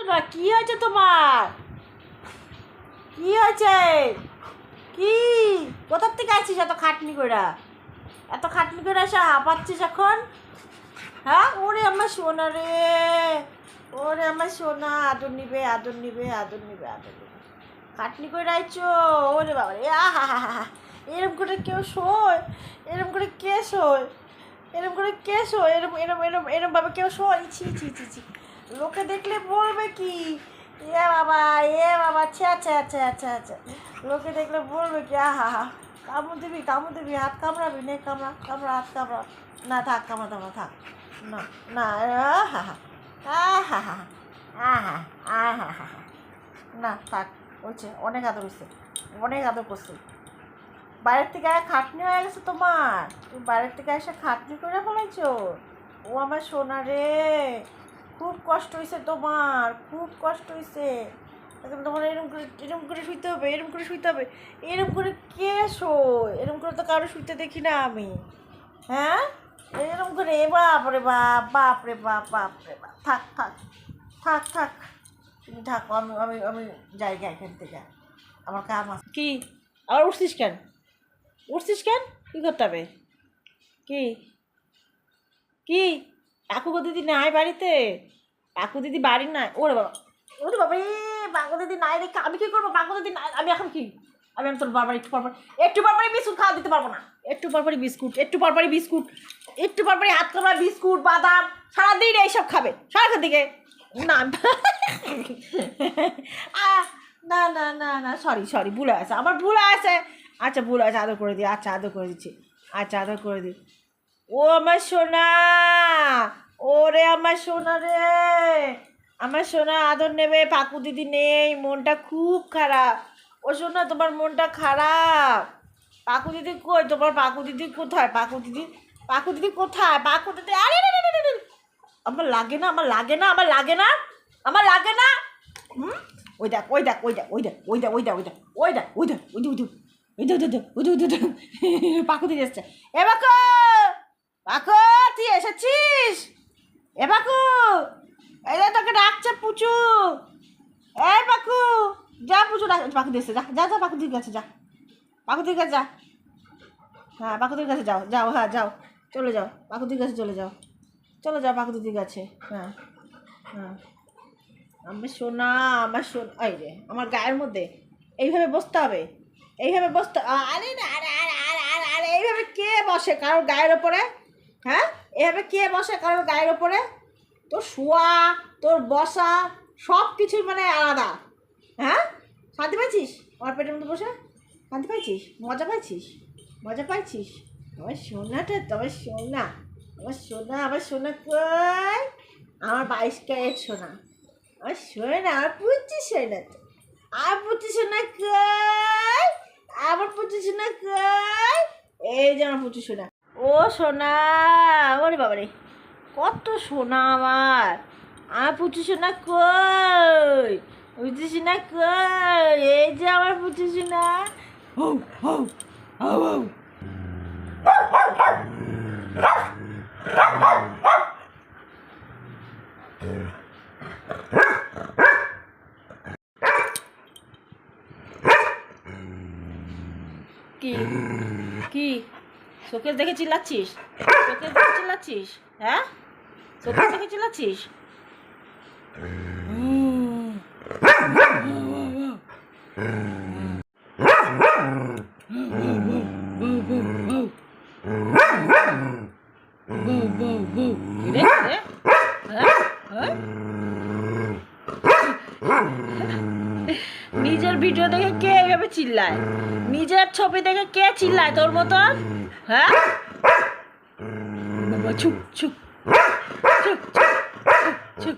না কি হয়েছে তোমার? কি হয়েছে? কি কোথার থেকে আসছিস এত খাটনি করে? এত খাটনি করে এসে হাঁপাচ্ছিস এখন? হ্যাঁ, ওরে আমার সোনা রে, ওরে আমার সোনা, আদর নিবে আদর নিবে আদর নিবে আদর নিবে। খাটনি করে আইছো? ওরে বাবা রে, আহা হা হা, এরম করে কেউ শোয়? এরম করে কে শোয়? এরম করে কে শোয়? এরম এরম এরম এরম ভাবে কেউ শোয়? ছি ছি ছি ছি, লোকে দেখলে বলবে কি? এ বাবা, আচ্ছা আচ্ছা আচ্ছা আচ্ছা আচ্ছা, লোকে দেখলে বলবে কি? আহা হা, কামড় দিবি, হাত কামড়াবি? নে কামড়া কামড়া, হাত কামড়া। না থাক, কামড়া থাক। না না, আহা হা আহা হা আহা আহা হা, না থাক, হয়েছে, অনেক আদর হয়েছে, অনেক আদর করছে। বাইরের থেকে খাটনি হয়ে গেছে তোমার, তুমি বাইরের থেকে এসে খাটনি করে ফেলাইছো। ও আমার সোনা রে, খুব কষ্ট হয়েছে তোমার, খুব কষ্ট হয়েছে। এখন তোমার এরম করে শুইতে হবে, এরম করে শুইতে হবে। এরম করে কে শোয়? এরম করে তো কারো শুইতে দেখি না আমি। হ্যাঁ, এরম করে, বাপ রে বাপ, বাপ রে বাপ, বাপ রে বাপ। থাক থাক থাক থাক, তুমি থাকো, আমি আমি আমি যাই এখান থেকে, আমার কাম আছে। কি আবার উঠছিস কেন? উঠছিস কেন? কী করতে হবে? কি কি কাকু দিদি নাই বাড়িতে? কাকু দিদি বাড়ি নাই? ওরে বাবা, ওরে বাবা, বাকু দিদি নাই রেখে আমি কী করবো? বাকু দিদি নাই, আমি এখন কি? আমি তোর বারবার একটু পরপরই বিস্কুট খাওয়া দিতে পারবো না। একটু পরপরই বিস্কুট, একটু পরপরই বিস্কুট, একটু পরপরই হাত কামড়া বিস্কুট, বাদাম, সারাদিন এইসব খাবে সারাক্ষণ থেকে। না না না না না, সরি ভুল আছে, আমার ভুল আছে। আচ্ছা ভুল আছে, আদর করে দিই, আচ্ছা আদর করে দিচ্ছি, আচ্ছা আদর করে দিই। ও আমার সোনা, ওরে আমার সোনা রে, আমার সোনা আদর নেবে। পাকু দিদি নেই, মনটা খুব খারাপ। ও সোনা, তোমার মনটা খারাপ। পাকু দিদি কই? তোমার পাকু দিদি কোথায়? পাকু দিদি কোথায়? পাকু দিদি, আরে আমার লাগে না, আমার লাগে না, আমার লাগে না, আমার লাগে না। হুম, ওই দেখ ওই দেখ ওই দেখ ওই দেখ ওই দেখ ওই দেখ ওই দেখ ওই দেখ ওই দেখ ওই দেখ ওই দেখ ওই দেখ পাকু দিদি এসছে। এ বাকু, পাকু তুই এসেছিস? এ পাকু, এই যে তোকে ডাকছে পুচু। এই পাকু, যা পুচু ডাক, পাকু দিয়েছে, যা যা যা, পাকু দিকে কাছে যা, পাকু দিকে কাছে যা। হ্যাঁ, পাকু দিকে কাছে যাও যাও, হ্যাঁ যাও, চলে যাও, পাকু দিকে কাছে চলে যাও, চলে যাও পাকু দিদির কাছে। হ্যাঁ হ্যাঁ, আমার সোনা, আমার সোনা, এই রে আমার গায়ের মধ্যে এইভাবে বসতে হবে, এইভাবে বসতে। আরে না, আরে আরে আরে আরে আরে, এইভাবে কে বসে কারোর গায়ের ওপরে? হ্যাঁ, এভাবে কে বসে কারোর গায়ের ওপরে? তোর শোয়া, তোর বসা, সব কিছুই মানে আলাদা। হ্যাঁ, শান্তি পাইছিস আমার পেটের মধ্যে বসে? শান্তি পাইছিস? মজা পাইছিস? মজা পাইছিস? আমার সোনাটা, তোমার সোনা, আমার সোনা, আমার সোনা কই? আমার 22 ক্যারেট সোনা, আমার সোনা, আমার পুচি সোনা তো, আর পুচি সোনা কই? আমার পুচি সোনা কই? এই যে আমার পুচি সোনা। ও সোনা, ওরে বাবা রে, কত সোনা আমার পুচি সোনা কই? পুচি সোনা কই? এই যে আমার পুচি সোনা। হৌ হৌ হৌ হৌ। কি কি শোকেস দেখে চিল্লাচ্ছিস? শোকেস দেখে চিল্লাচ্ছিস? হ্যাঁ, শোকেস দেখে চিল্লাচ্ছিস? নিজের ভিডিও দেখে কে এভাবে চিল্লায়? নিজের ছবি দেখে কে চিল্লায় তোর মতন? হ্যাঁ, বাবা চুপ চুপ চুপ চুপ চুপ চুপ।